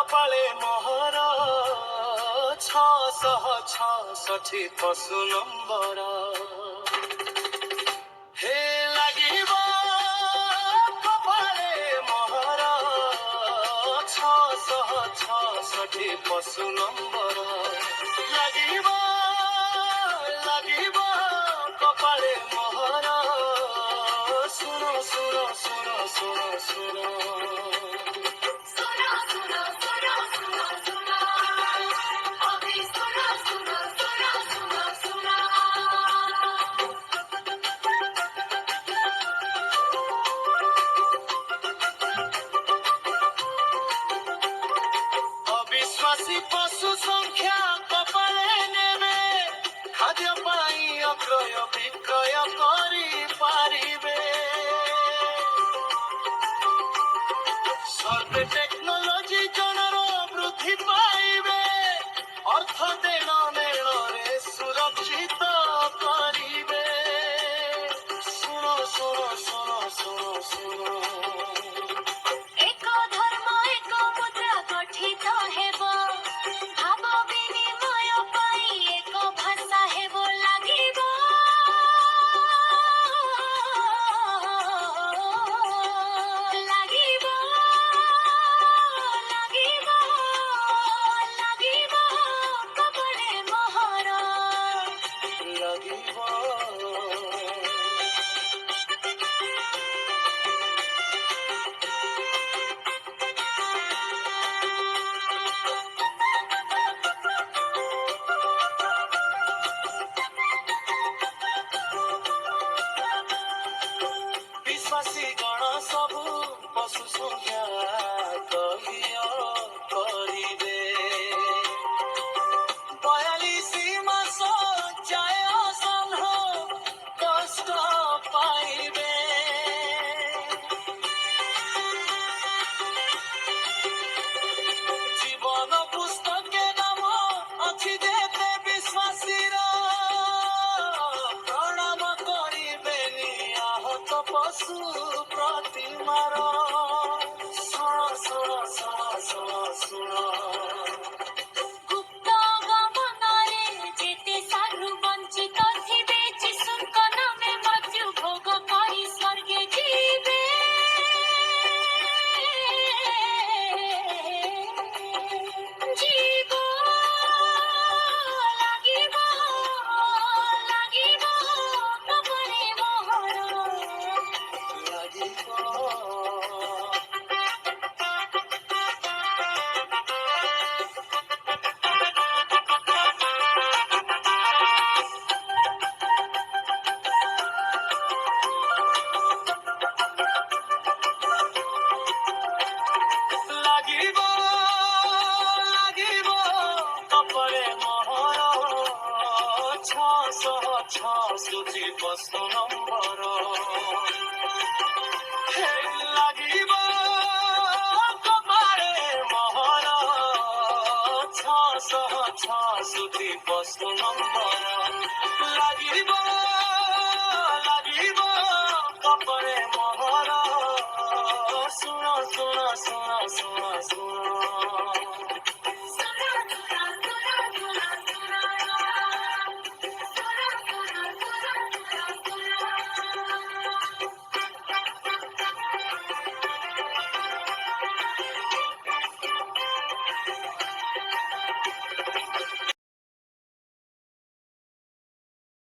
କପାଳେ ମୋହର 666 ପଶୁ ନମ୍ବର ହେ ଲାଗିବ କପାଳେ ମୋହର 666 ପଶୁ ନମ୍ବର ଲାଗିବ କପାଳେ ମୋହର ଶୁଣ ଶୁଣ ଶୁଣ ଶୁଣ ଶୁଣ ଅବିଶ୍ୱାସୀ ପଶୁ ସଂଖ୍ୟା କପାଳେ ନେବେ ଖାଦ୍ୟ ପାଇଁ ଅକ୍ରୟ ବିକ୍ରୟ କରିପାରିବେ ସର୍ଭେ ଟେକ୍ନୋଲୋଜି ଜଣର ବୃଦ୍ଧି ପାଇବେ ଅର୍ଥ ଦେଣ ନେଣରେ ସୁରକ୍ଷିତ କରିବେ ଶୁଣ ଶୁଣ ଶୁଣ ଶୁଣ ଶୁଣ ଏକ ଧର୍ମ ଏକ ମୁଦ୍ରା ଗଠିତ ହେବ ଭାବ ବିନିମୟ ପାଇଁ ଏକ ଭାଷା ହେବ ଲାଗିବ ଲାଗିବ ଲାଗିବ ଲାଗିବ କପାଳେ ମୋହର ଲାଗିବ ବିଶ୍ୱାସୀ ଗଣ ସବୁ ପଶୁ ସଂଖ୍ୟା କହିଅ କରିବେ 42 ମାସ ଯାଏ ଅସହ୍ୟ କଷ୍ଟ ପାଇବେ ଜୀବନ ପୁସ୍ତକେ ନାମ ଅଛି ଯେତେ ବିଶ୍ୱାସୀର ପ୍ରଣାମ କରିବେନି ଆହତ ପଶୁ ପ୍ରତିମାର ଶୁଣ ଶୁଣ ଶୁଣ ଶୁଣ ଶୁଣ ଗୁପ୍ତ ଗମନରେ ଯେତେ ସାଧୁ ବଞ୍ଚିତ ଥିବେ ଯୀଶୁଙ୍କ ନାମେ ମୃତ୍ୟୁ ଭୋଗ କରି ସ୍ୱର୍ଗେ ଯିବେ ଯିବ ଲାଗିବ ଲାଗିବ କପାଳେ ମୋହର ଲାଗିବ ଲାଗିବ ଲାଗିବ କପାଳେ ମୋହର 666 ପଶୁ ନମ୍ବର ହେ ଲାଗିବ କପାଳେ ମୋହର 666 ପଶୁ ନମ୍ବର ଲାଗିବ କପାଳେ ମୋହର ଶୁଣ ଶୁଣ ଶୁଣ ଶୁଣ ଶୁଣ